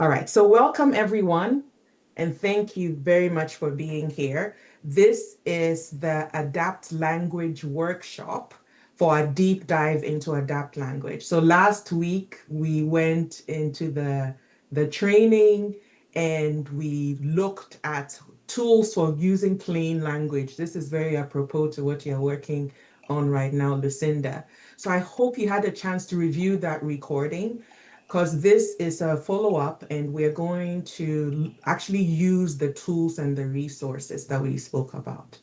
All right, so welcome everyone, and thank you very much for being here. This is the Adapt Language Workshop for a deep dive into Adapt Language. So last week we went into the training and we looked at tools for using plain language. This is very apropos to what you're working on right now, Lucinda. So I hope you had a chance to review that recording, because this is a follow-up and we're going to actually use the tools and the resources that we spoke about.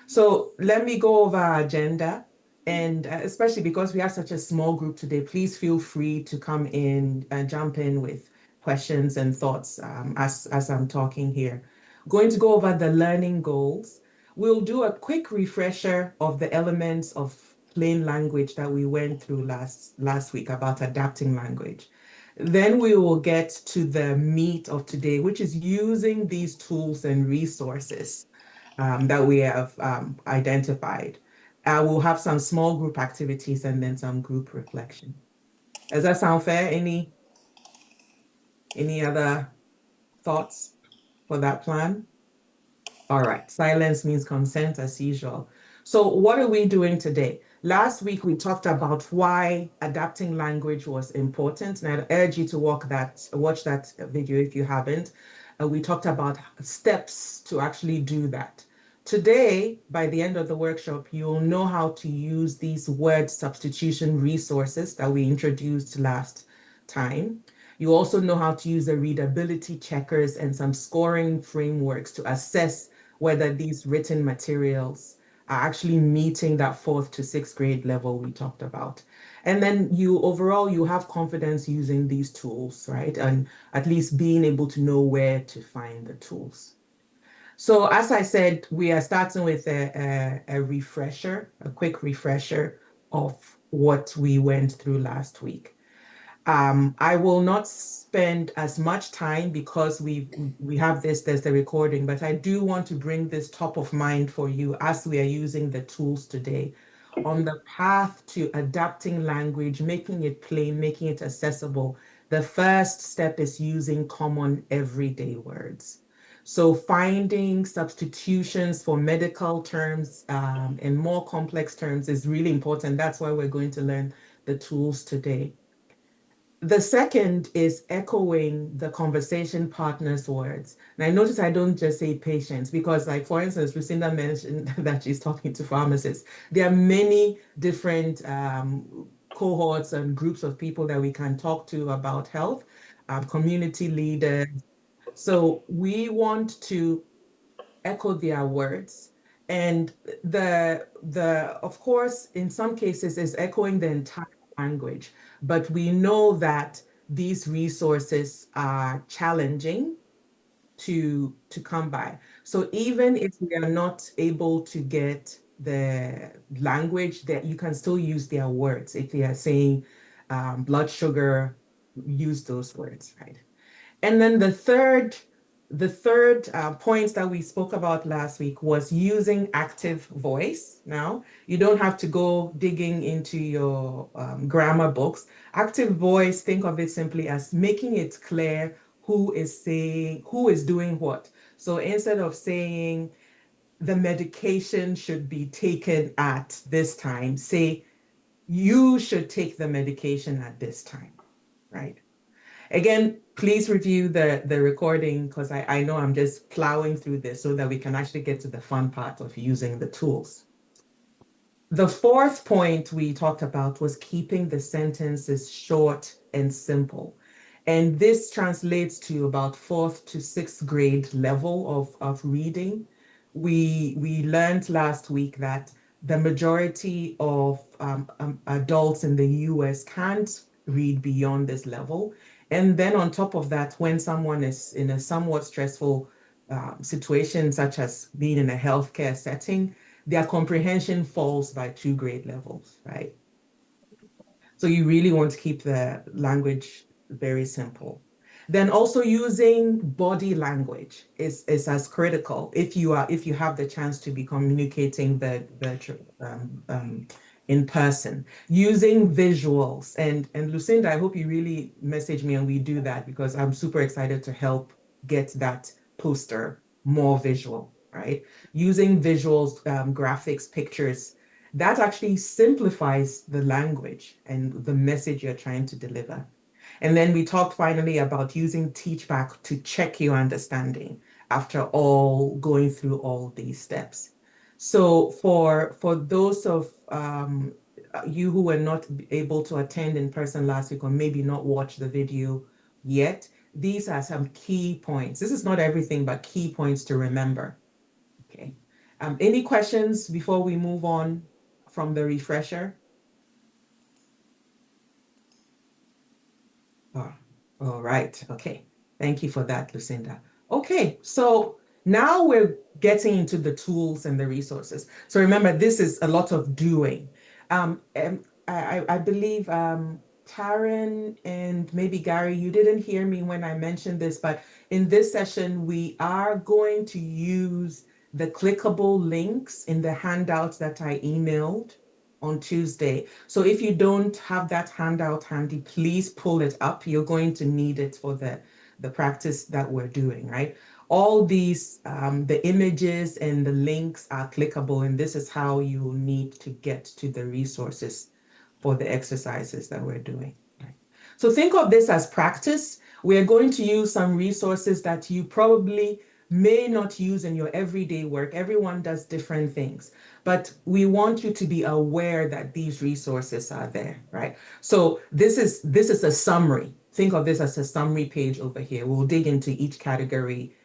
So let me go over our agenda, and especially because we have such a small group today, please feel free to come in and jump in with questions and thoughts as I'm talking here. Going to go over the learning goals. We'll do a quick refresher of the elements of plain language that we went through last week about adapting language. Then we will get to the meat of today, which is using these tools and resources that we have identified. We'll have some small group activities and then some group reflection. Does that sound fair? Any other thoughts for that plan? All right, silence means consent as usual. So what are we doing today? Last week, we talked about why adapting language was important, and I'd urge you to watch that video if you haven't. We talked about steps to actually do that. Today, by the end of the workshop, you'll know how to use these word substitution resources that we introduced last time. You also know how to use the readability checkers and some scoring frameworks to assess whether these written materials are actually meeting that 4th to 6th grade level we talked about. And then you have confidence using these tools, right? And at least being able to know where to find the tools. So as I said, we are starting with a quick refresher of what we went through last week. I will not spend as much time because we have there's the recording, but I do want to bring this top of mind for you as we are using the tools today on the path to adapting language, making it plain, making it accessible. The first step is using common everyday words. So finding substitutions for medical terms and more complex terms is really important. That's why we're going to learn the tools today. The second is echoing the conversation partner's words. And I notice I don't just say patients because, like, for instance, Lucinda mentioned that she's talking to pharmacists. There are many different cohorts and groups of people that we can talk to about health, community leaders. So we want to echo their words. And of course, in some cases, is echoing the entire language. But we know that these resources are challenging to come by. So even if we are not able to get the language, that you can still use their words. If they are saying blood sugar, use those words, right? And then the third point that we spoke about last week was using active voice. Now, you don't have to go digging into your grammar books. Active voice, think of it simply as making it clear who is doing what. So instead of saying the medication should be taken at this time, say you should take the medication at this time, right? Again, please review the recording because I know I'm just plowing through this so that we can actually get to the fun part of using the tools. The fourth point we talked about was keeping the sentences short and simple. And this translates to about 4th to 6th grade level of reading. We learned last week that the majority of adults in the US can't read beyond this level. And then on top of that, when someone is in a somewhat stressful situation, such as being in a healthcare setting, their comprehension falls by 2 grade levels, right? So you really want to keep the language very simple. Then also using body language is as critical if you have the chance to be communicating in person, using visuals. And Lucinda, I hope you really message me and we do that because I'm super excited to help get that poster more visual, right? Using visuals, graphics, pictures, that actually simplifies the language and the message you're trying to deliver. And then we talked finally about using teachback to check your understanding after all going through all these steps. So for those of you who were not able to attend in person last week or maybe not watch the video yet, these are some key points. This is not everything, but key points to remember. Okay. Any questions before we move on from the refresher? Oh, all right. Okay. Thank you for that, Lucinda. Okay. So now we're getting into the tools and the resources. So remember, this is a lot of doing. And I believe Taryn and maybe Gary, you didn't hear me when I mentioned this, but in this session, we are going to use the clickable links in the handouts that I emailed on Tuesday. So if you don't have that handout handy, please pull it up. You're going to need it for the practice that we're doing, right? All these, the images and the links are clickable, and this is how you will need to get to the resources for the exercises that we're doing. Right? So think of this as practice. We're going to use some resources that you probably may not use in your everyday work. Everyone does different things, but we want you to be aware that these resources are there, right? So this is a summary. Think of this as a summary page over here. We'll dig into each category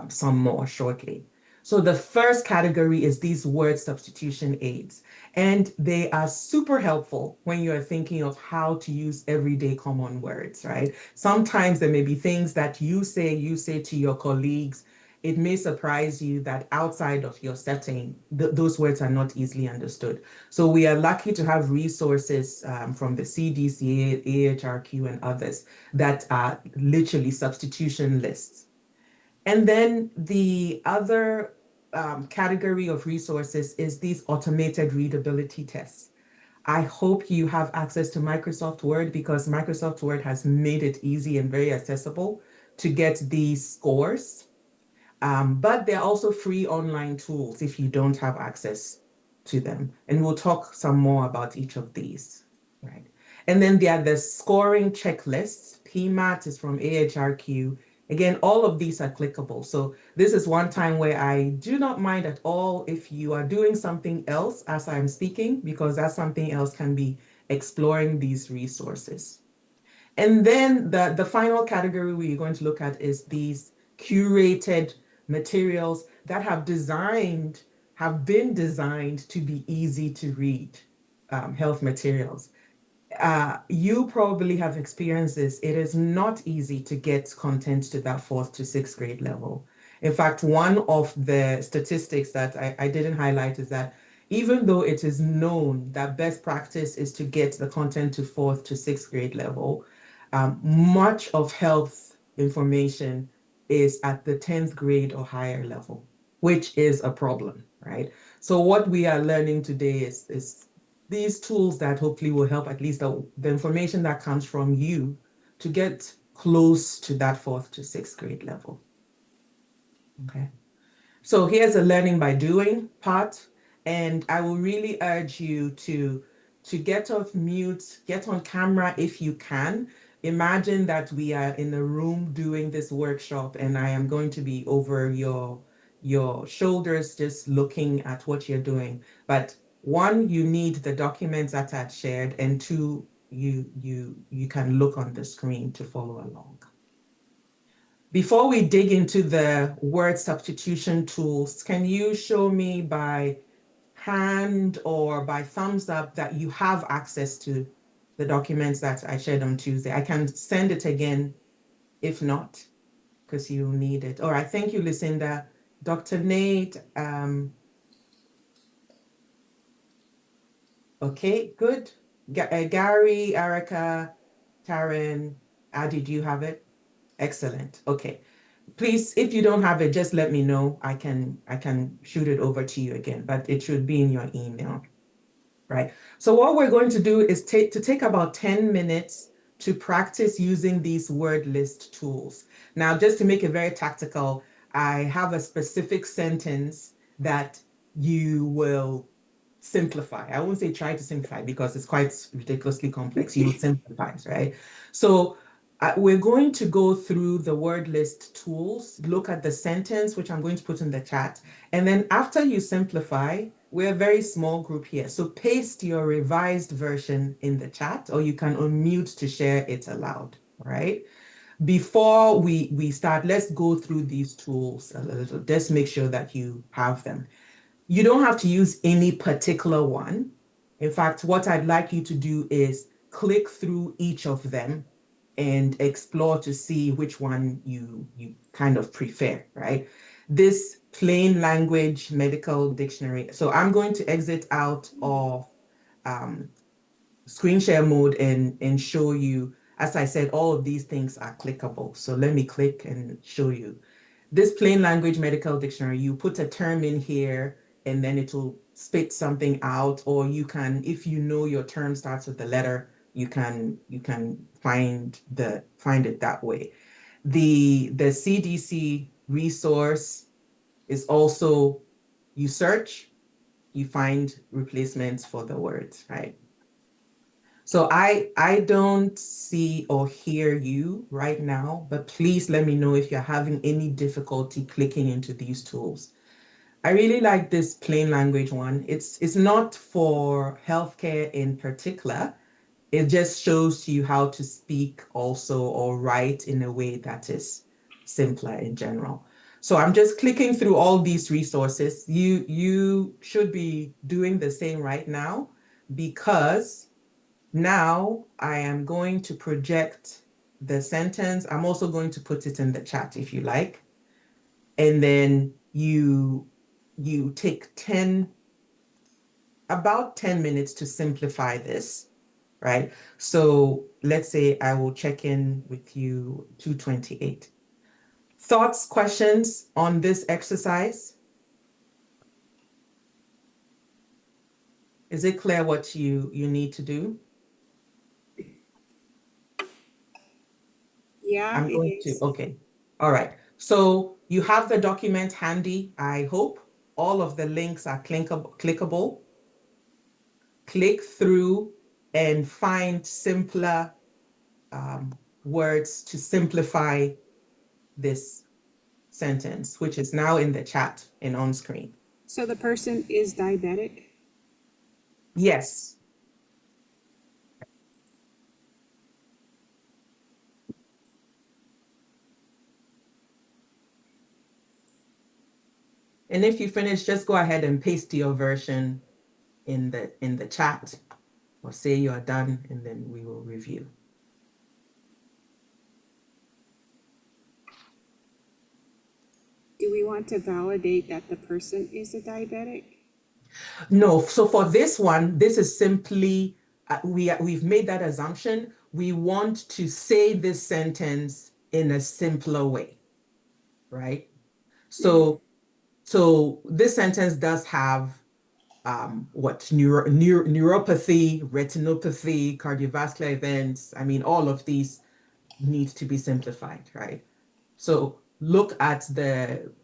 some more shortly. So the first category is these word substitution aids, and they are super helpful when you're thinking of how to use everyday common words, right? Sometimes there may be things that you say to your colleagues. It may surprise you that outside of your setting, those words are not easily understood. So we are lucky to have resources from the CDC, AHRQ, and others that are literally substitution lists. And then the other category of resources is these automated readability tests. I hope you have access to Microsoft Word because Microsoft Word has made it easy and very accessible to get these scores. But there are also free online tools if you don't have access to them. And we'll talk some more about each of these, right? And then there are the scoring checklists. PEMAT is from AHRQ. Again, all of these are clickable. So this is one time where I do not mind at all if you are doing something else as I'm speaking, because that something else can be exploring these resources. And then the final category we're going to look at is these curated materials that have been designed to be easy to read, health materials. You probably have experienced this. It is not easy to get content to that fourth to sixth grade level. In fact, one of the statistics that I didn't highlight is that even though it is known that best practice is to get the content to fourth to sixth grade level, much of health information is at the 10th grade or higher level, which is a problem, right? So what we are learning today is these tools that hopefully will help at least the information that comes from you to get close to that fourth to sixth grade level. Okay. So here's a learning by doing part, and I will really urge you to get off mute, get on camera if you can. Imagine that we are in a room doing this workshop, and I am going to be over your shoulders, just looking at what you're doing. But one, you need the documents that are shared, and two, you can look on the screen to follow along. Before we dig into the word substitution tools, can you show me by hand or by thumbs up that you have access to the documents that I shared on Tuesday? I can send it again if not, because you need it. All right, thank you, Lucinda. Dr. Nate, okay, good. Gary, Erica, Taryn, Adi, do you have it? Excellent, okay. Please, if you don't have it, just let me know. I can shoot it over to you again, but it should be in your email. right? So what we're going to do is take about 10 minutes to practice using these word list tools. Now, just to make it very tactical, I have a specific sentence that you will simplify. I won't say try to simplify because it's quite ridiculously complex. You will simplify, right? So we're going to go through the word list tools, look at the sentence, which I'm going to put in the chat. And then after you simplify, we're a very small group here. So paste your revised version in the chat, or you can unmute to share it aloud, all right? Before we start, let's go through these tools a little. Just make sure that you have them. You don't have to use any particular one. In fact, what I'd like you to do is click through each of them and explore to see which one you kind of prefer, right? This plain language medical dictionary. So I'm going to exit out of screen share mode and show you. As I said, all of these things are clickable. So let me click and show you. This plain language medical dictionary, you put a term in here and then it will spit something out, or you can, if you know your term starts with the letter, you can find it that way. The CDC resource is also, you search, you find replacements for the words, right? So I don't see or hear you right now, but please let me know if you're having any difficulty clicking into these tools. I really like this plain language one. It's not for healthcare in particular. It just shows you how to speak also or write in a way that is simpler in general. So I'm just clicking through all these resources. You should be doing the same right now, because now I am going to project the sentence. I'm also going to put it in the chat if you like. And then you take about 10 minutes to simplify this, right? So let's say I will check in with you 228. Thoughts, questions on this exercise? Is it clear what you need to do? Yeah, I'm it going is. to, okay. All right. So you have the document handy, I hope. All of the links are clickable. Click through and find simpler words to simplify this sentence, which is now in the chat and on screen. So the person is diabetic? Yes. And if you finish, just go ahead and paste your version in the chat, or say you're done, and then we will review. Do we want to validate that the person is a diabetic? No, so for this one, this is simply, we've made that assumption. We want to say this sentence in a simpler way, right? So this sentence does have neuropathy, retinopathy, cardiovascular events. I mean, all of these need to be simplified, right? So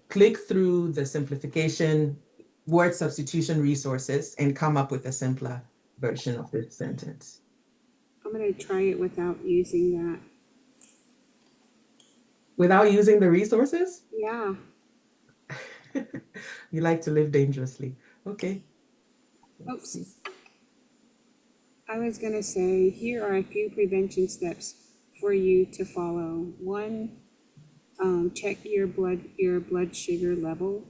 click through the simplification, word substitution resources, and come up with a simpler version of this sentence. I'm going to try it without using that. Without using the resources? Yeah. You like to live dangerously. Okay. Oops. I was going to say, here are a few prevention steps for you to follow. One, check your blood sugar level.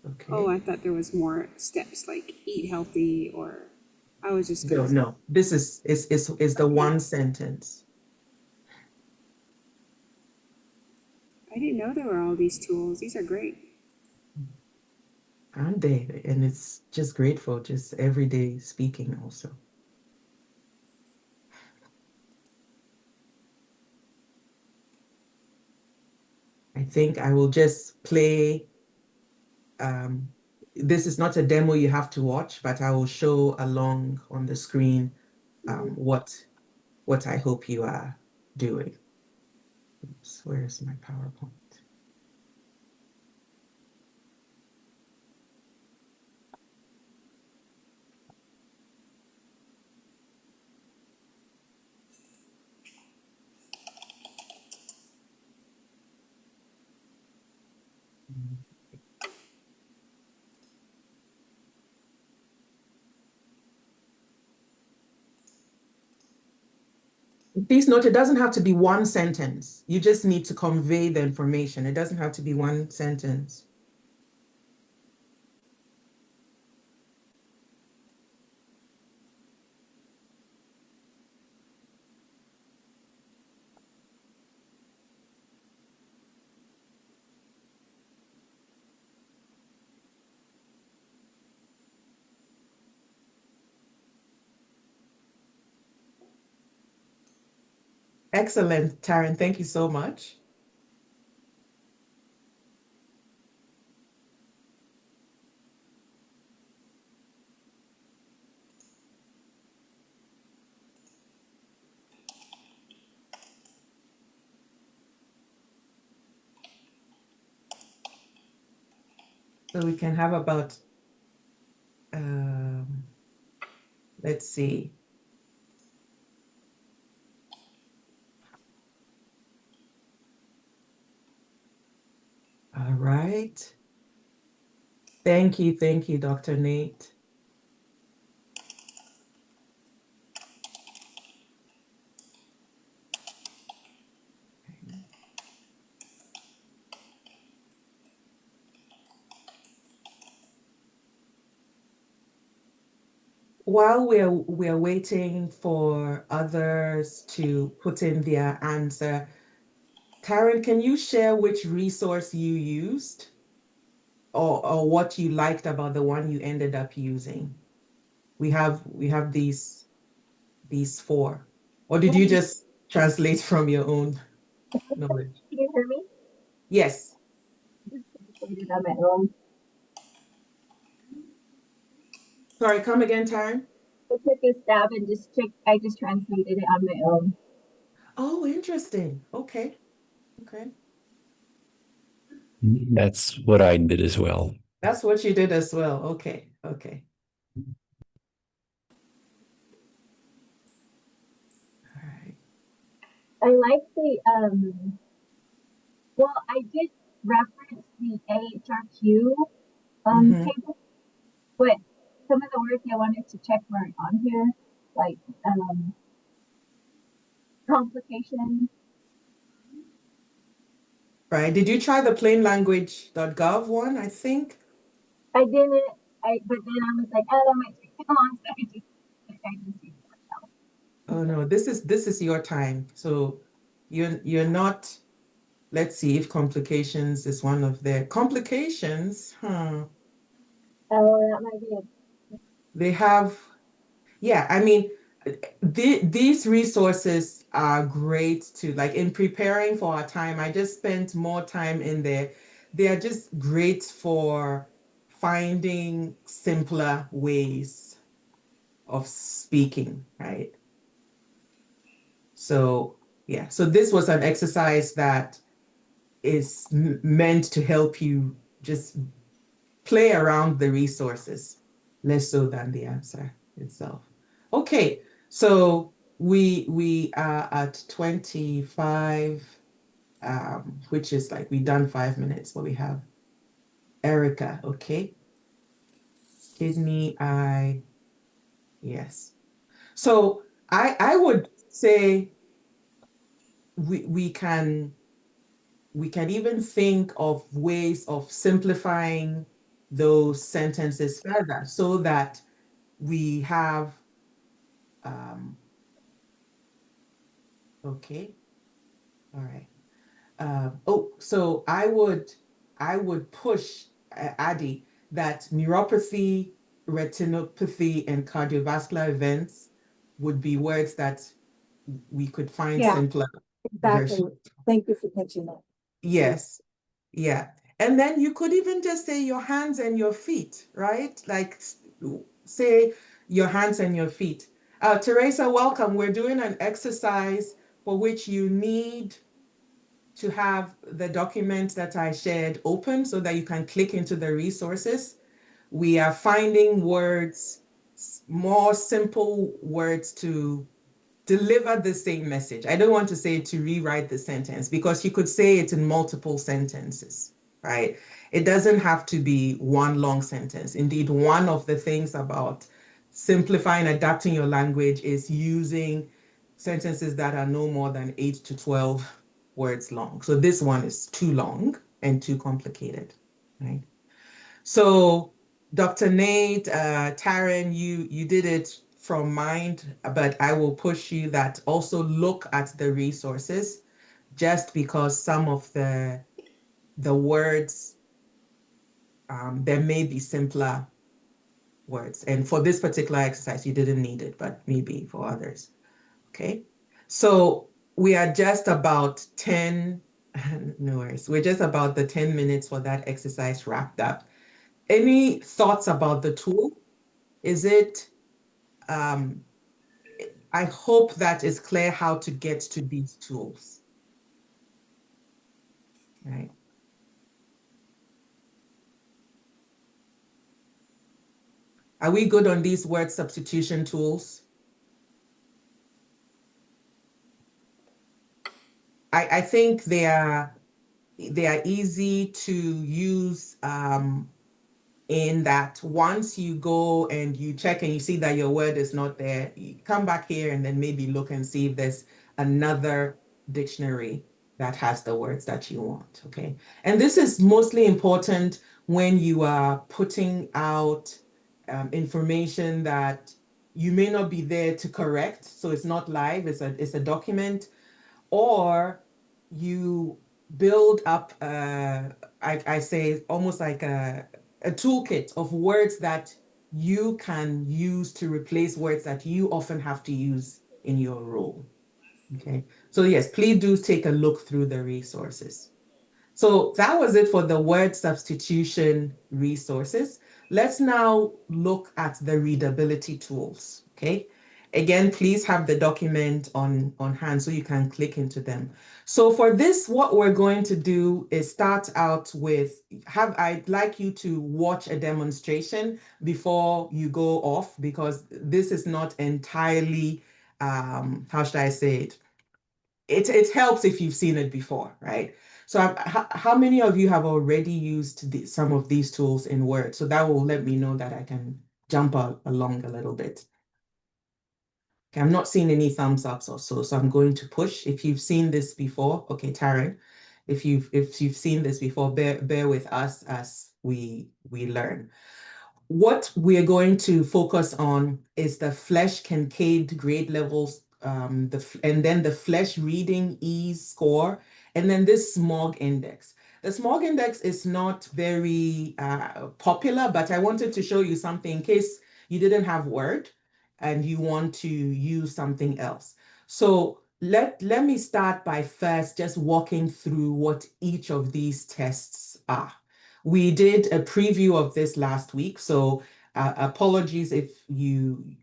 Okay. Oh, I thought there was more steps like eat healthy, or I was just gonna No. This is the one sentence. I didn't know there were all these tools. These are great. Aren't they? And it's just great for just everyday speaking also. I think I will just play this is not a demo you have to watch, but I will show along on the screen what I hope you are doing. Oops, where's my PowerPoint? Please note, it doesn't have to be one sentence. You just need to convey the information. It doesn't have to be one sentence. Excellent, Taryn. Thank you so much. So we can have about, let's see. All right. Thank you, Dr. Nate. While we're waiting for others to put in their answer, Taryn, can you share which resource you used or what you liked about the one you ended up using? We have these four. Or did you just translate from your own knowledge? Can you hear me? Yes. Translated on my own. Sorry, come again, Taryn? I took a stab and just checked. I just translated it on my own. Oh, interesting. Okay. Okay. That's what I did as well. That's what you did as well. Okay. Okay. All right. I like the well, I did reference the AHRQ table, but some of the words I wanted to check weren't on here, like complications. Right. Did you try the plainlanguage.gov one, I think? I didn't. But then I was like, oh, that might take too long, so I just used it myself. Oh no, this is your time. So you're not. Let's see if complications is one of their complications. Oh, that might be it. They have, yeah, I mean, these resources are great to, like, in preparing for our time, I just spent more time in there. They are just great for finding simpler ways of speaking, right? So, yeah, so this was an exercise that is meant to help you just play around the resources, less so than the answer itself. Okay, so we are at 25, which is like we've done 5 minutes, but we have Erica, okay? Kidney, eye, yes. So I would say we can even think of ways of simplifying those sentences further so that we have, okay, all right. Oh, so I would push Addy that neuropathy, retinopathy, and cardiovascular events would be words that we could find simpler Exactly. versions. Thank you for catching that. Yes, yeah. And then you could even just say your hands and your feet, right? Like say your hands and your feet. Teresa, welcome. We're doing an exercise for which you need to have the document that I shared open so that you can click into the resources. We are finding words, more simple words to deliver the same message. I don't want to say to rewrite the sentence because you could say it in multiple sentences, right? It doesn't have to be one long sentence. Indeed, one of the things about simplifying, adapting your language is using sentences that are no more than 8 to 12 words long. So this one is too long and too complicated, right? So Dr. Nate, Taryn, you did it from mind, but I will push you that also look at the resources just because some of the words, there may be simpler words. And for this particular exercise, you didn't need it, but maybe for others. Okay. So we are just about 10, no worries. We're just about the 10 minutes for that exercise wrapped up. Any thoughts about the tool? Is it, I hope that is clear how to get to these tools, right? Are we good on these word substitution tools? I think they are easy to use, in that once you go and you check and you see that your word is not there, you come back here and then maybe look and see if there's another dictionary that has the words that you want, okay? And this is mostly important when you are putting out information that you may not be there to correct, so it's not live, it's a document, or you build up, I say almost like a toolkit of words that you can use to replace words that you often have to use in your role. Okay, so yes, please do take a look through the resources. So that was it for the word substitution resources. Let's now look at the readability tools, okay? Again, please have the document on hand so you can click into them. So for this, what we're going to do is start out with, I'd like you to watch a demonstration before you go off, because this is not entirely, how should I say it? It helps if you've seen it before, right? So how many of you have already used some of these tools in Word? So that will let me know that I can jump along a little bit. Okay, I'm not seeing any thumbs ups or so I'm going to push. If you've seen this before, okay, Taryn, if you've seen this before, bear with us as we learn. What we're going to focus on is the Flesch-Kincaid grade levels, and then the Flesch reading ease score, and then this SMOG index. The SMOG index is not very popular, but I wanted to show you something in case you didn't have Word and you want to use something else. So let me start by first just walking through what each of these tests are. We did a preview of this last week, so apologies if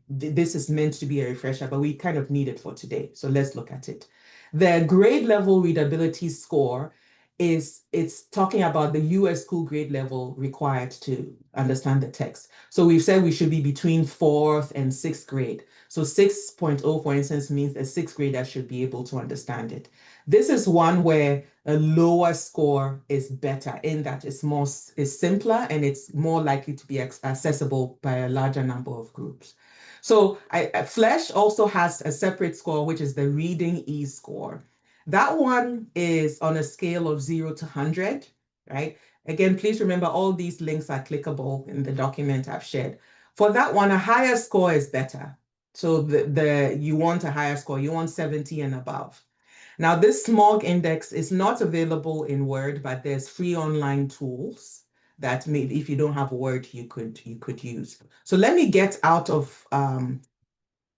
this is meant to be a refresher, but we kind of need it for today. So let's look at it. The grade level readability score it's talking about the US school grade level required to understand the text. So we've said we should be between 4th and 6th grade. So 6.0, for instance, means a 6th grader should be able to understand it. This is one where a lower score is better in that it's simpler and it's more likely to be accessible by a larger number of groups. So Flesch also has a separate score, which is the reading ease score. That one is on a scale of 0 to 100, right? Again, please remember all these links are clickable in the document I've shared. For that one, a higher score is better. So you want a higher score, you want 70 and above. Now, this SMOG index is not available in Word, but there's free online tools that if you don't have Word, you could use. So let me get out of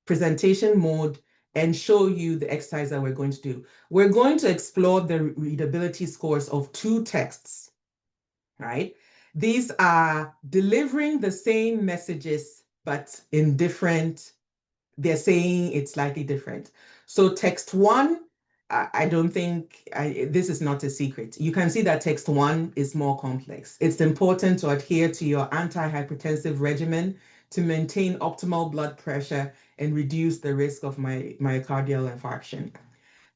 presentation mode and show you the exercise that we're going to do. We're going to explore the readability scores of 2 texts. right? These are delivering the same messages, but in different, they're saying it's slightly different. So text one, I don't think, this is not a secret. You can see that text one is more complex. It's important to adhere to your antihypertensive regimen to maintain optimal blood pressure and reduce the risk of myocardial infarction.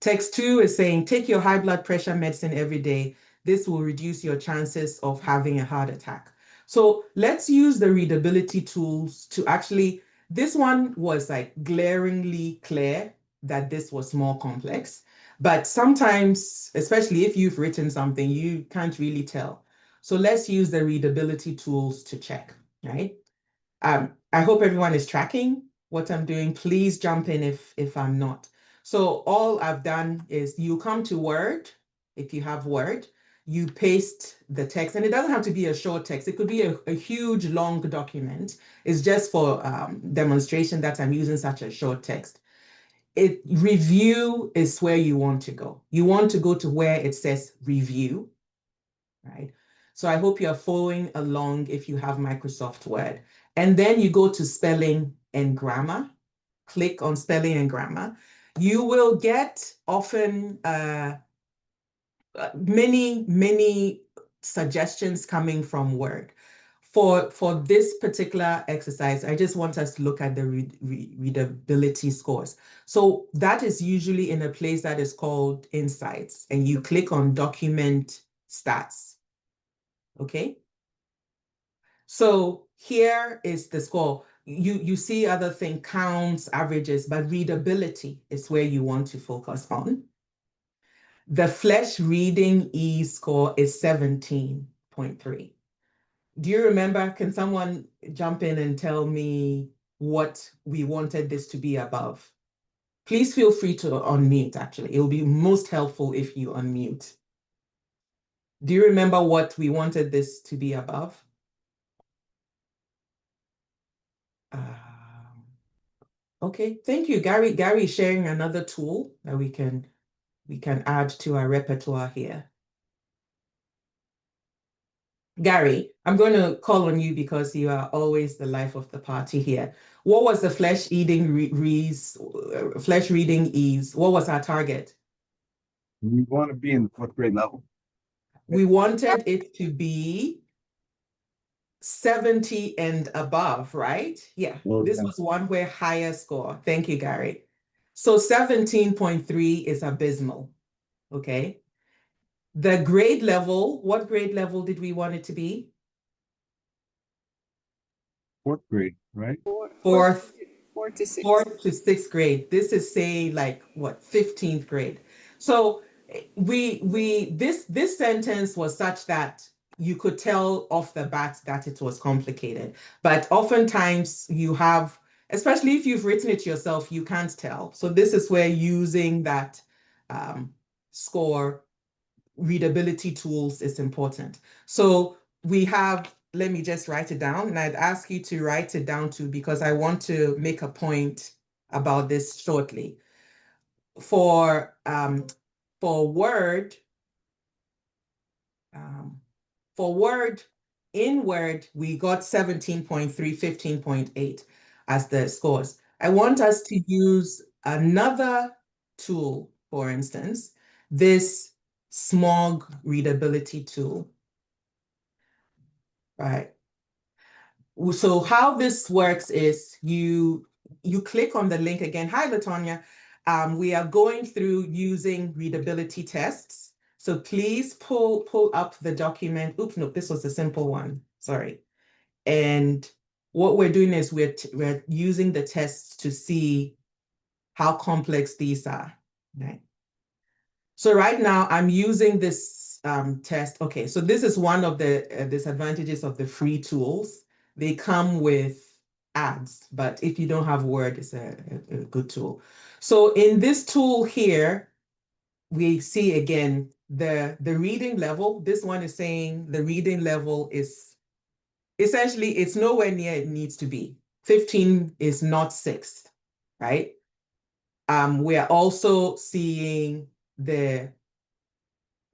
Text two is saying, take your high blood pressure medicine every day. This will reduce your chances of having a heart attack. So let's use the readability tools to actually, this one was like glaringly clear that this was more complex, but sometimes, especially if you've written something, you can't really tell. So let's use the readability tools to check, right? I hope everyone is tracking what I'm doing. Please jump in if I'm not. So all I've done is you come to Word, if you have Word, you paste the text, and it doesn't have to be a short text. It could be a huge, long document. It's just for demonstration that I'm using such a short text. Review is where you want to go. You want to go to where it says review, right? So I hope you're following along if you have Microsoft Word. And then you go to spelling and grammar, click on spelling and grammar. You will get often many suggestions coming from Word. For this particular exercise, I just want us to look at the readability scores. So that is usually in a place that is called Insights, and you click on Document Stats. Okay. So here is the score. You see other thing, counts, averages, but readability is where you want to focus on. The Flesch reading ease score is 17.3. Do you remember? Can someone jump in and tell me what we wanted this to be above? Please feel free to unmute, actually. It will be most helpful if you unmute. Do you remember what we wanted this to be above? Okay, thank you, Gary. Gary is sharing another tool that we can add to our repertoire here. Gary, I'm going to call on you because you are always the life of the party here. What was the Flesch reading ease? What was our target? We want to be in the 4th grade level. We wanted it to be 70 and above, right? Yeah, Well, this yeah. was one where higher score. Thank you, Gary. So 17.3 is abysmal, okay? The grade level, what grade level did we want it to be? 4th grade, right? Fourth to six. 4th to 6th grade. This is saying like what, 15th grade. So this sentence was such that you could tell off the bat that it was complicated. But oftentimes you have, especially if you've written it yourself, you can't tell. So this is where using that score readability tools is important. So we have, let me just write it down, and I'd ask you to write it down too, because I want to make a point about this shortly. For Word, in Word, we got 17.3, 15.8 as the scores. I want us to use another tool, for instance, this SMOG readability tool. Right. So how this works is you click on the link again. Hi, Latonya. We are going through using readability tests. So please pull up the document. Oops, no, this was a simple one. Sorry. And what we're doing is we're using the tests to see how complex these are. Right. So right now I'm using this test. Okay, so this is one of the disadvantages of the free tools. They come with ads, but if you don't have Word, it's a good tool. So in this tool here, we see again the reading level. This one is saying the reading level is essentially, it's nowhere near it needs to be. 15 is not 6th, right? We are also seeing the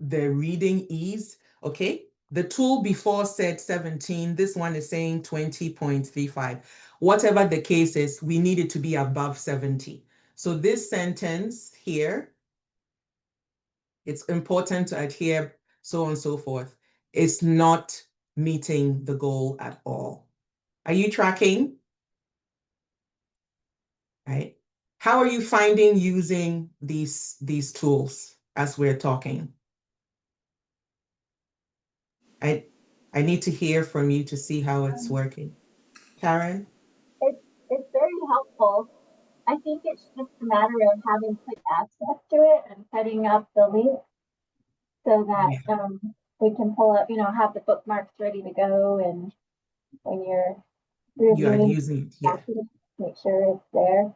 reading ease, okay? The tool before said 17, this one is saying 20.35. Whatever the case is, we need it to be above 70. So this sentence here, it's important to adhere, so on and so forth. It's not meeting the goal at all. Are you tracking? Right? How are you finding using these tools as we're talking? I need to hear from you to see how it's working. Karen? It's very helpful. I think it's just a matter of having quick access to it and setting up the link so that we can pull up, have the bookmarks ready to go, and when you're You are reviewing using it, yeah. documents, make sure it's there.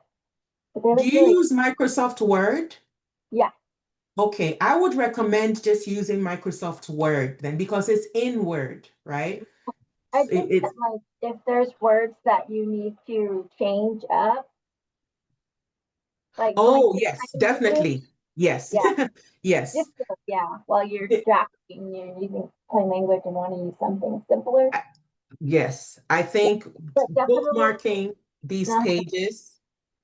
But it Do was you really, use Microsoft Word? yeah. Okay, I would recommend just using Microsoft Word then, because it's in Word, right? I think It's that like if there's words that you need to change up, like going oh to yes, sign language, definitely. Yes. yeah, Yes. just yeah, while you're It- drafting, you're using plain language and want to use something simpler. Yes, I think But definitely, bookmarking these uh, pages,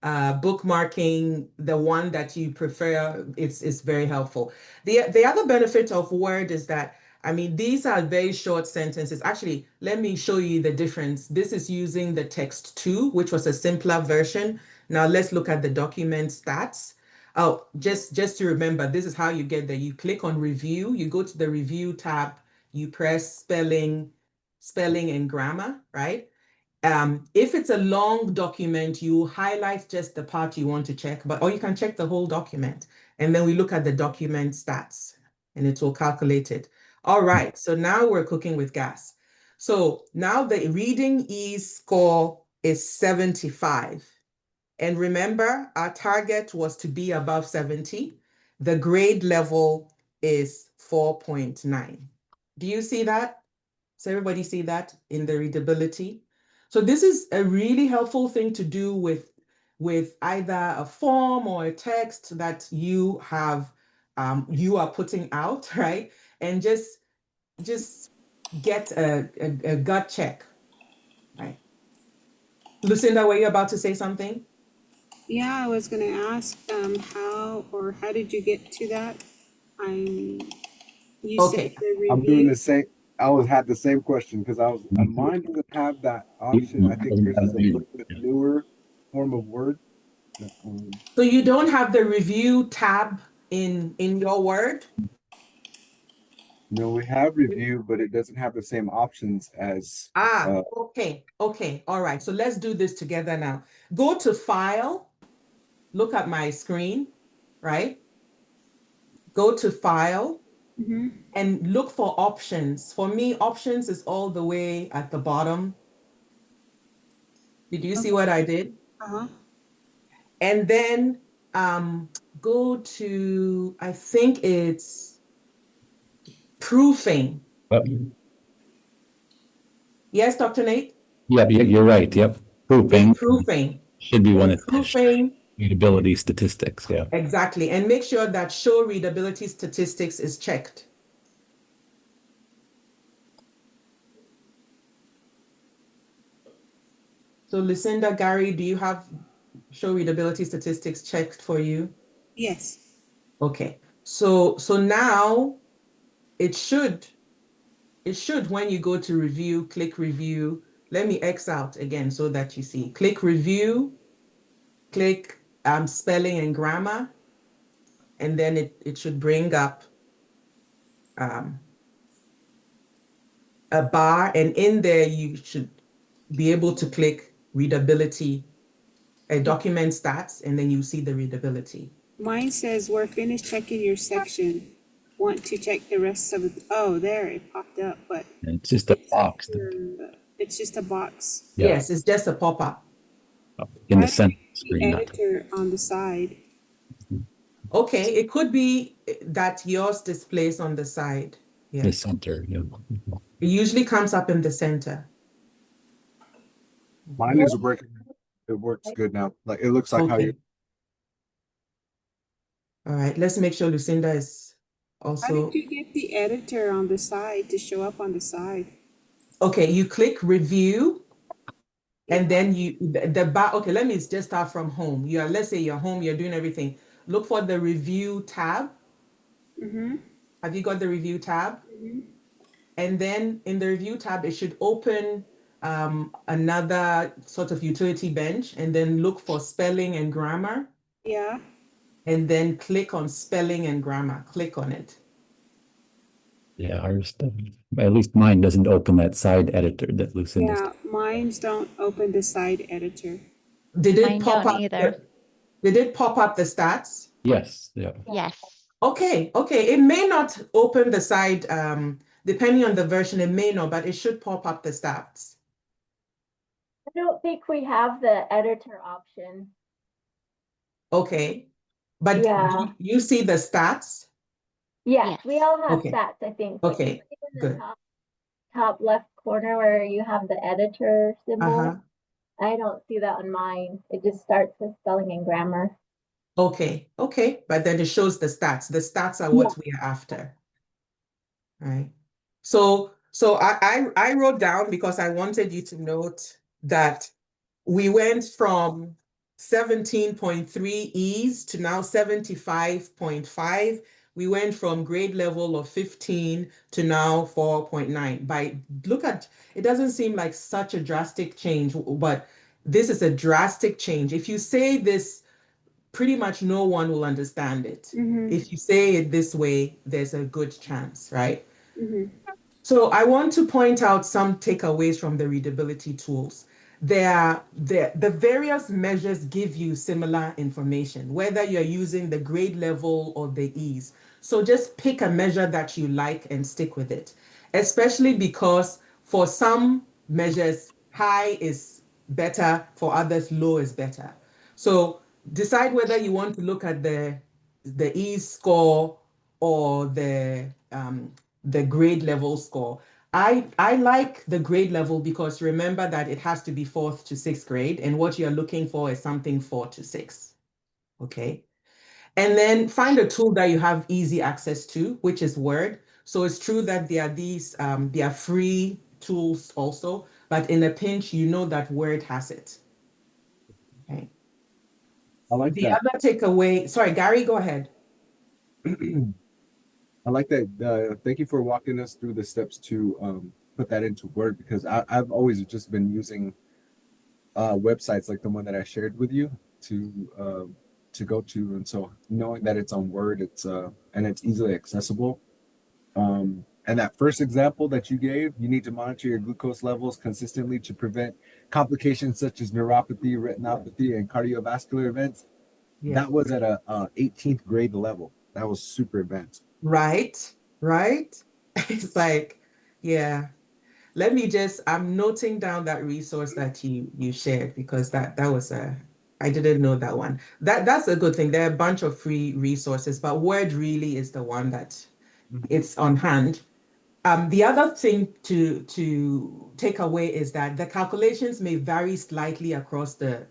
bookmarking the one that you prefer, is very helpful. The other benefit of Word is that, I mean, these are very short sentences. Actually, let me show you the difference. This is using the text 2, which was a simpler version. Now let's look at the document stats. Oh, just to remember, this is how you get there. You click on review, you go to the review tab, you press spelling and grammar, right? If it's a long document, you highlight just the part you want to check, or you can check the whole document. And then we look at the document stats and it will calculate it. All right, so now we're cooking with gas. So now the reading ease score is 75. And remember, our target was to be above 70. The grade level is 4.9. Do you see that? Does everybody see that in the readability? So this is a really helpful thing to do with either a form or a text that you have, you are putting out, right? And just get a gut check, right? Lucinda, were you about to say something? Yeah, I was gonna ask, how did you get to that? You said Okay. the I'm doing review. the same. Had the same question because mine doesn't have that option. I think yours is a little bit newer form of Word. So you don't have the review tab in your Word? No, we have review, but it doesn't have the same options as Okay. Okay. All right. So let's do this together now. Go to File, look at my screen, right? Go to File Mm-hmm. and look for options. For me, options is all the way at the bottom. Did you see what I did? Uh-huh. And then go to, I think it's proofing. Yes, Dr. Nate? Yep, you're right. Yep. In Proofing proofing. should be one In that says proofing, readability statistics. Yeah. exactly. And make sure that show readability statistics is checked. So Lucinda, Gary, do you have show readability statistics checked for you? Yes. Okay. So now it should, when you go to review, click review. Let me X out again so that you see. Click review, click spelling and grammar, and then it should bring up um, a bar, and in there you should be able to click readability, document stats, and then you see the readability. Mine says we're finished checking your section. Want to check the rest of it? Oh, there it popped up, but And it's just a box it's just a box. yeah, Yes, it's just a pop-up. in Why the do you center have the screen. Not editor on the side? Okay, it could be that yours displays on the side. Yeah, the center. Yeah. it usually comes up in the center. mine is working. It works good now. Like it looks like how you. Okay. All right, let's make sure Lucinda is How also. did you get the editor on the side to show up on the side? Okay, you click review, and then okay, let me just start from home. Let's say you're home, you're doing everything. Look for the review tab. Mm-hmm. Have you got the review tab? Mm-hmm. And then in the review tab, it should open another sort of utility bench, and then look for spelling and grammar, Yeah. and then click on spelling and grammar. Click on it. Yeah, ours, at least mine doesn't open that side editor that Lucinda. Yeah, mines don't open the side editor. Did it Mine pop don't up? either. Did it pop up the stats? Yes, yeah. Yes. Okay, okay. It may not open the side, depending on the version, it may not, but it should pop up the stats. I don't think we have the editor option. Okay. But Yeah. you see the stats? Yes, we Yes. all have Okay. stats, I think. But Okay, in the good. top left corner where you have the editor symbol, Uh-huh. I don't see that on mine. It just starts with spelling and grammar. Okay, okay. But then it shows the stats. The stats are what we are after. Right. So I wrote down because I wanted you to note that we went from 17.3 E's to now 75.5. We went from grade level of 15 to now 4.9. It doesn't seem like such a drastic change, but this is a drastic change. If you say this, pretty much no one will understand it. Mm-hmm. If you say it this way, there's a good chance, right? Mm-hmm. So I want to point out some takeaways from the readability tools. The various measures give you similar information, whether you're using the grade level or the ease. So just pick a measure that you like and stick with it, especially because for some measures, high is better, for others, low is better. So decide whether you want to look at the ease score or the grade level score. I like the grade level because remember that it has to be fourth to sixth grade, and what you're looking for is something 4 to 6. Okay. And then find a tool that you have easy access to, which is Word. So it's true that there are free tools also, but in a pinch, you know that Word has it. Okay. I like The that. other takeaway, sorry, Gary, go ahead. I like that. Thank you for walking us through the steps to put that into Word, because I've always just been using websites like the one that I shared with you to go to, and so knowing that it's on Word, and it's easily accessible. And that first example that you gave, you need to monitor your glucose levels consistently to prevent complications such as neuropathy, retinopathy, and cardiovascular events. Yeah. That was at a 18th grade level. That was super advanced. Right, right. It's like, yeah. I'm noting down that resource that you shared because that was I didn't know that one. That's a good thing. There are a bunch of free resources, but Word really is the one that it's on hand. The other thing to take away is that the calculations may vary slightly across the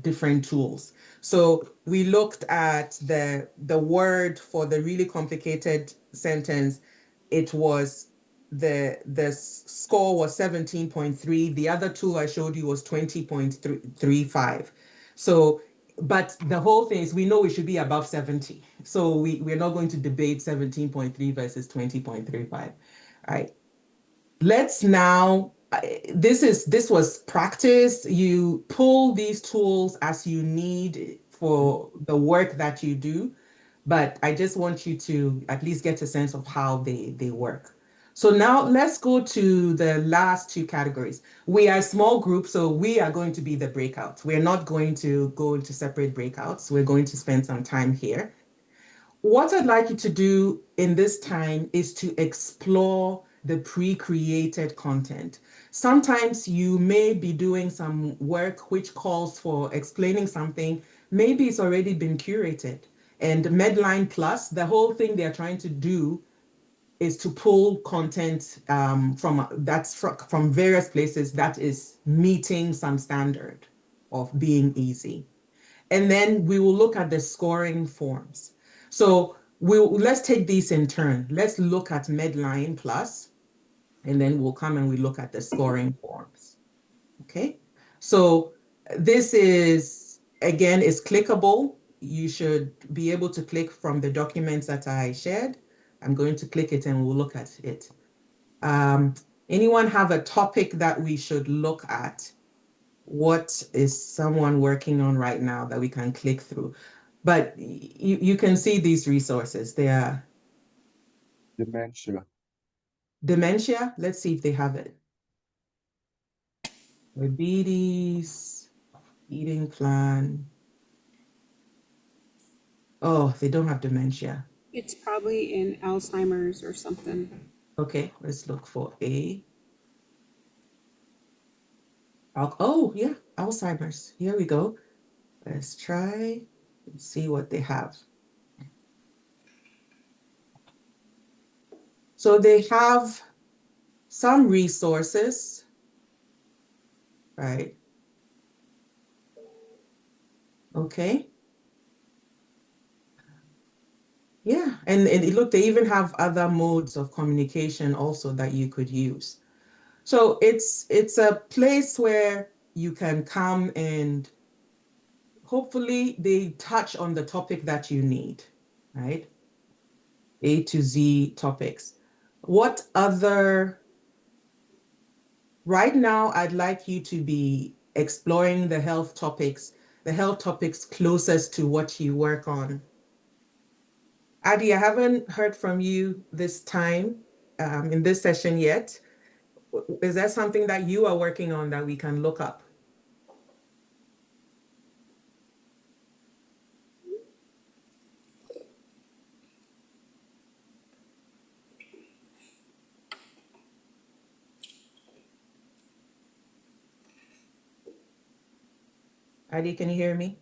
different tools. So we looked at the word for the really complicated sentence. It was the score was 17.3. The other tool I showed you was 20.35. So, but the whole thing is we know we should be above 70. So we're not going to debate 17.3 versus 20.35. Right. Let's now, this was practice. You pull these tools as you need for the work that you do, but I just want you to at least get a sense of how they work. So now let's go to the last two categories. We are a small group, so we are going to be the breakouts. We're not going to go into separate breakouts. We're going to spend some time here. What I'd like you to do in this time is to explore the pre-created content. Sometimes you may be doing some work which calls for explaining something. Maybe it's already been curated. And MedlinePlus, the whole thing they're trying to do is to pull content from various places that is meeting some standard of being easy. And then we will look at the scoring forms. So let's take these in turn. Let's look at MedlinePlus, and then we'll come and we look at the scoring forms. Okay, so this is, again, is clickable. You should be able to click from the documents that I shared. I'm going to click it and we'll look at it. Anyone have a topic that we should look at? What is someone working on right now that we can click through? But you can see these resources. They are Dementia. dementia. Let's see if they have it. Diabetes, eating plan. Oh, they don't have dementia. It's probably in Alzheimer's or something. Okay, let's look for A. Oh, yeah, Alzheimer's. Here we go. Let's try and see what they have. So they have some resources, right? Okay. Yeah, and look, they even have other modes of communication also that you could use. So it's a place where you can come and hopefully they touch on the topic that you need, right? A to Z topics. What other, right now, I'd like you to be exploring the health topics closest to what you work on. Adi, I haven't heard from you this time in this session yet. Is there something that you are working on that we can look up? Adi, can you hear me?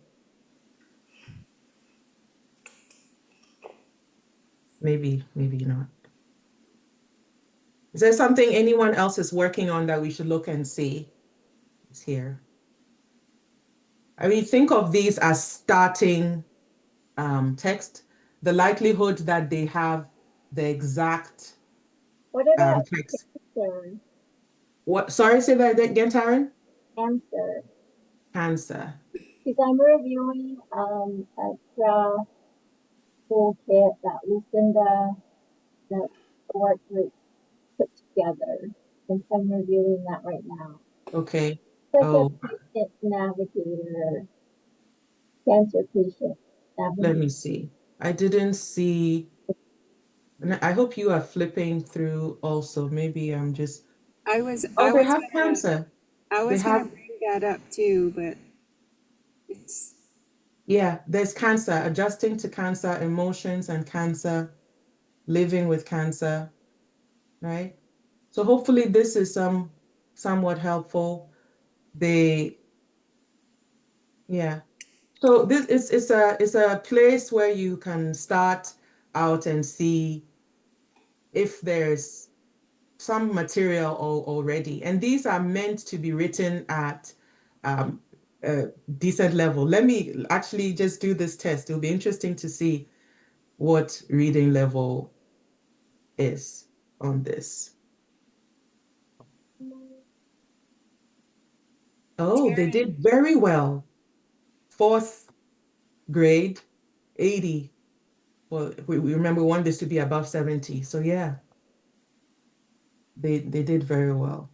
Maybe not. Is there something anyone else is working on that we should look and see? It's here. I mean, think of these as starting text. The likelihood that they have the exact What about text. cancer? What? Sorry, say that again, Taryn? Cancer. Cancer. Because I'm reviewing a draft toolkit that Lucinda, the work group, put together. And so I'm reviewing that right now. Okay. Like Oh, a patient navigator, cancer patient let navigator. me see. I didn't see. And I hope you are flipping through also. Maybe I'm just. I was Oh, I they was have gonna cancer. I They was gonna have, bring that up too, but it's yeah, there's cancer, adjusting to cancer, emotions and cancer, living with cancer, right? So hopefully this is somewhat helpful. They, yeah. So this is it's a place where you can start out and see if there's some material already. And these are meant to be written at a decent level. Let me actually just do this test. It'll be interesting to see what reading level is on this. Oh, they did very well. Fourth grade, 80. Well, we remember we want this to be above 70. So yeah, they did very well.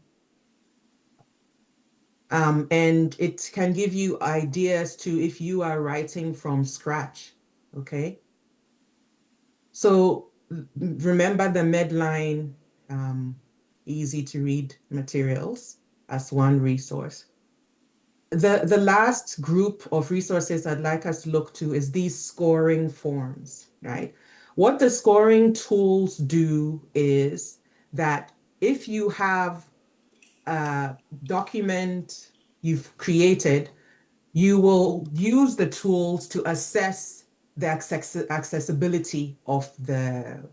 And it can give you ideas to if you are writing from scratch, okay? So remember the Medline easy to read materials as one resource. The last group of resources I'd like us to look to is these scoring forms, right? What the scoring tools do is that if you have a document you've created, you will use the tools to assess the accessibility of the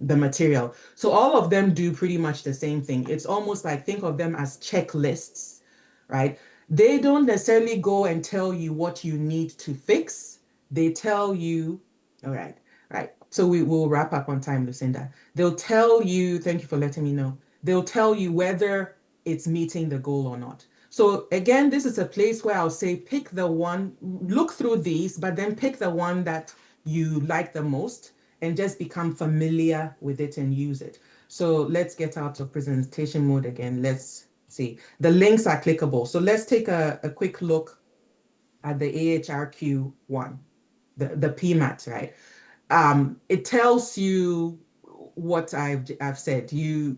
material. So all of them do pretty much the same thing. It's almost like think of them as checklists, right? They don't necessarily go and tell you what you need to fix. They tell you, all right, right. So we will wrap up on time, Lucinda. They'll tell you, thank you for letting me know. They'll tell you whether it's meeting the goal or not. So again, this is a place where I'll say, pick the one, look through these, but then pick the one that you like the most and just become familiar with it and use it. So let's get out of presentation mode again. Let's see. The links are clickable. So let's take a quick look at the AHRQ one, the PEMAT, right? It tells you what I've said. You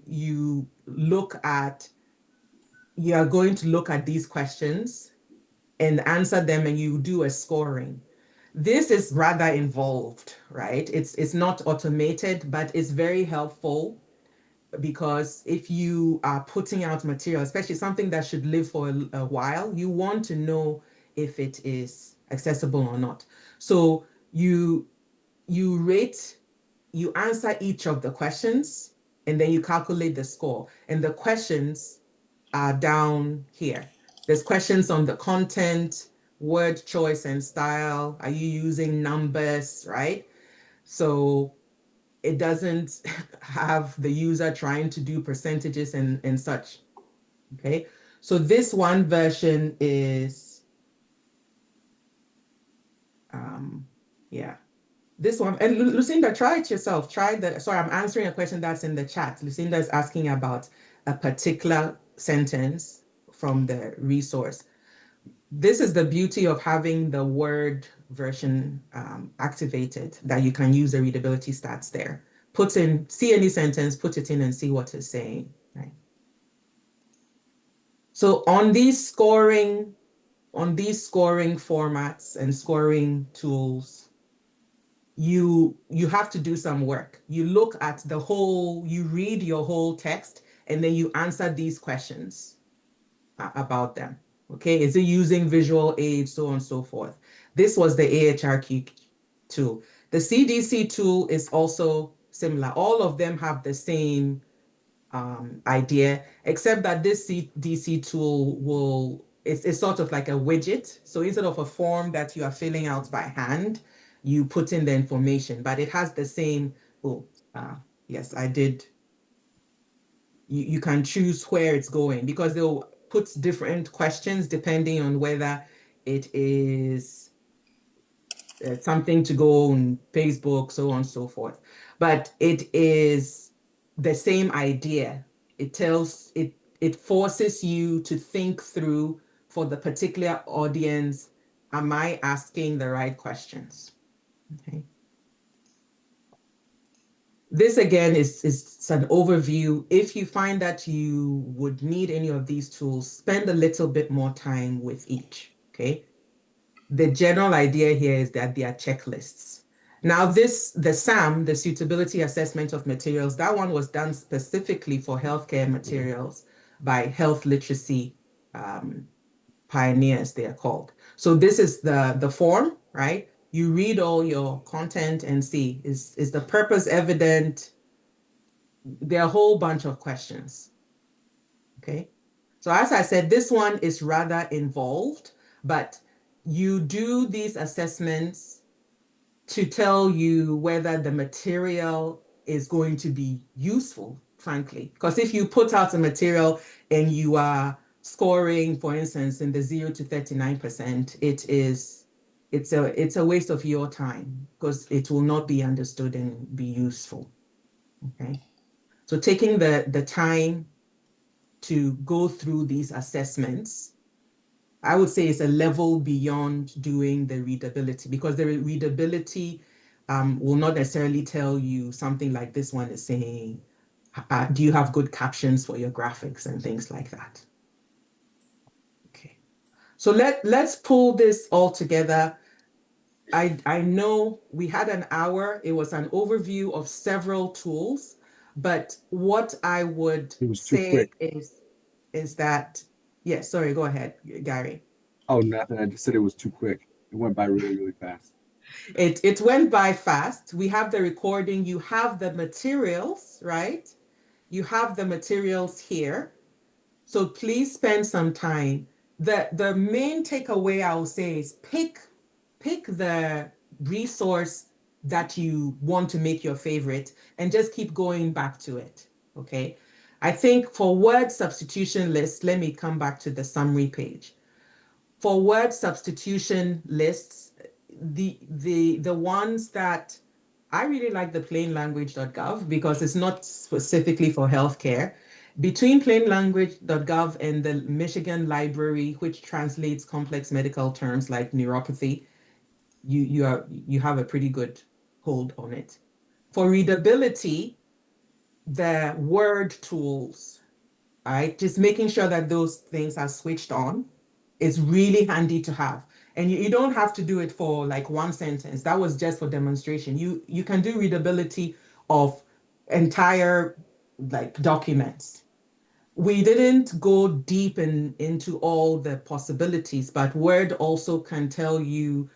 are going to look at these questions and answer them, and you do a scoring. This is rather involved, right? It's not automated, but it's very helpful because if you are putting out material, especially something that should live for a while, you want to know if it is accessible or not. So you rate, you answer each of the questions, and then you calculate the score. And the questions are down here. There's questions on the content, word choice and style. Are you using numbers, right? So it doesn't have the user trying to do percentages and such, okay? So this one version is, yeah. This one, and Lucinda, try it yourself. Sorry, I'm answering a question that's in the chat. Lucinda is asking about a particular sentence from the resource. This is the beauty of having the Word version activated, that you can use the readability stats there. See any sentence, put it in and see what it's saying, right? So on these scoring formats and scoring tools, you have to do some work. You look at you read your whole text, and then you answer these questions about them. Okay, is it using visual aids, so on and so forth. This was the AHRQ tool. The CDC tool is also similar. All of them have the same idea, except that this CDC tool it's sort of like a widget. So instead of a form that you are filling out by hand, you put in the information, but it has the same, yes, I did. You can choose where it's going, because they'll put different questions depending on whether it is something to go on Facebook, so on and so forth. But it is the same idea. It forces you to think through, for the particular audience, am I asking the right questions? Okay. This again is an overview. If you find that you would need any of these tools, spend a little bit more time with each, okay? The general idea here is that they are checklists. Now the SAM, the Suitability Assessment of Materials, that one was done specifically for healthcare materials by health literacy pioneers, they are called. So this is the form, right? You read all your content and see, is the purpose evident? There are a whole bunch of questions, okay? So as I said, this one is rather involved, but you do these assessments to tell you whether the material is going to be useful, frankly. Because if you put out a material and you are scoring, for instance, in the 0 to 39%, it's a waste of your time, because it will not be understood and be useful. Okay. So taking the time to go through these assessments, I would say, is a level beyond doing the readability, because the readability will not necessarily tell you something like this one is saying, do you have good captions for your graphics and things like that? Okay, so let's pull this all together. I know we had an hour. It was an overview of several tools, but what I would It was too say quick. is that, yes, sorry, go ahead, Gary. Oh, nothing. I just said it was too quick. It went by really, really fast. It went by fast. We have the recording. You have the materials, right? You have the materials here. So please spend some time. The main takeaway I will say is pick the resource that you want to make your favorite and just keep going back to it, okay? I think for word substitution lists, let me come back to the summary page. For word substitution lists, the ones that I really like the plainlanguage.gov because it's not specifically for healthcare. Between plainlanguage.gov and the Michigan Library, which translates complex medical terms like neuropathy, you have a pretty good hold on it. For readability, the word tools, right? Just making sure that those things are switched on is really handy to have. And you don't have to do it for like one sentence. That was just for demonstration. You can do readability of entire like documents. We didn't go deep into all the possibilities, but Word also can tell you,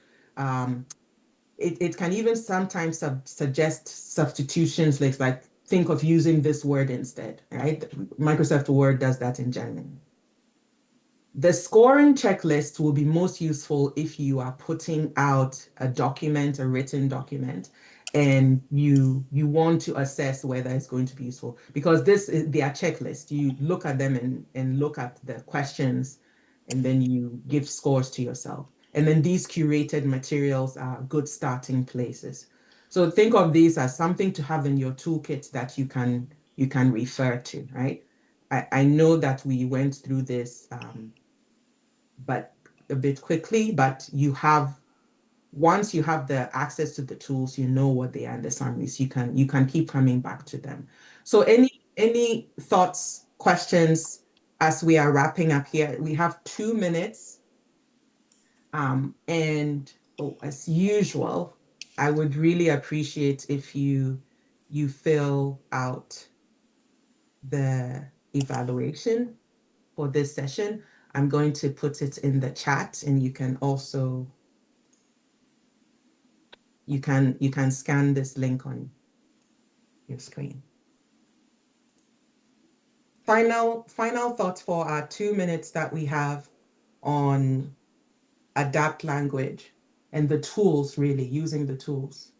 it can even sometimes suggest substitutions, like think of using this word instead, right? Microsoft Word does that in general. The scoring checklist will be most useful if you are putting out a document, a written document, and you want to assess whether it's going to be useful, because this is their checklist. You look at them and look at the questions, and then you give scores to yourself. And then these curated materials are good starting places. So think of these as something to have in your toolkit that you can refer to, right? I know that we went through this but a bit quickly, but once you have the access to the tools, you know what they are in the summaries. You can keep coming back to them. So any thoughts, questions as we are wrapping up here? We have 2 minutes. And as usual, I would really appreciate if you fill out the evaluation for this session. I'm going to put it in the chat, and you can also you can scan this link on your screen. Final thoughts for our 2 minutes that we have on adapt language and the tools, really using the tools.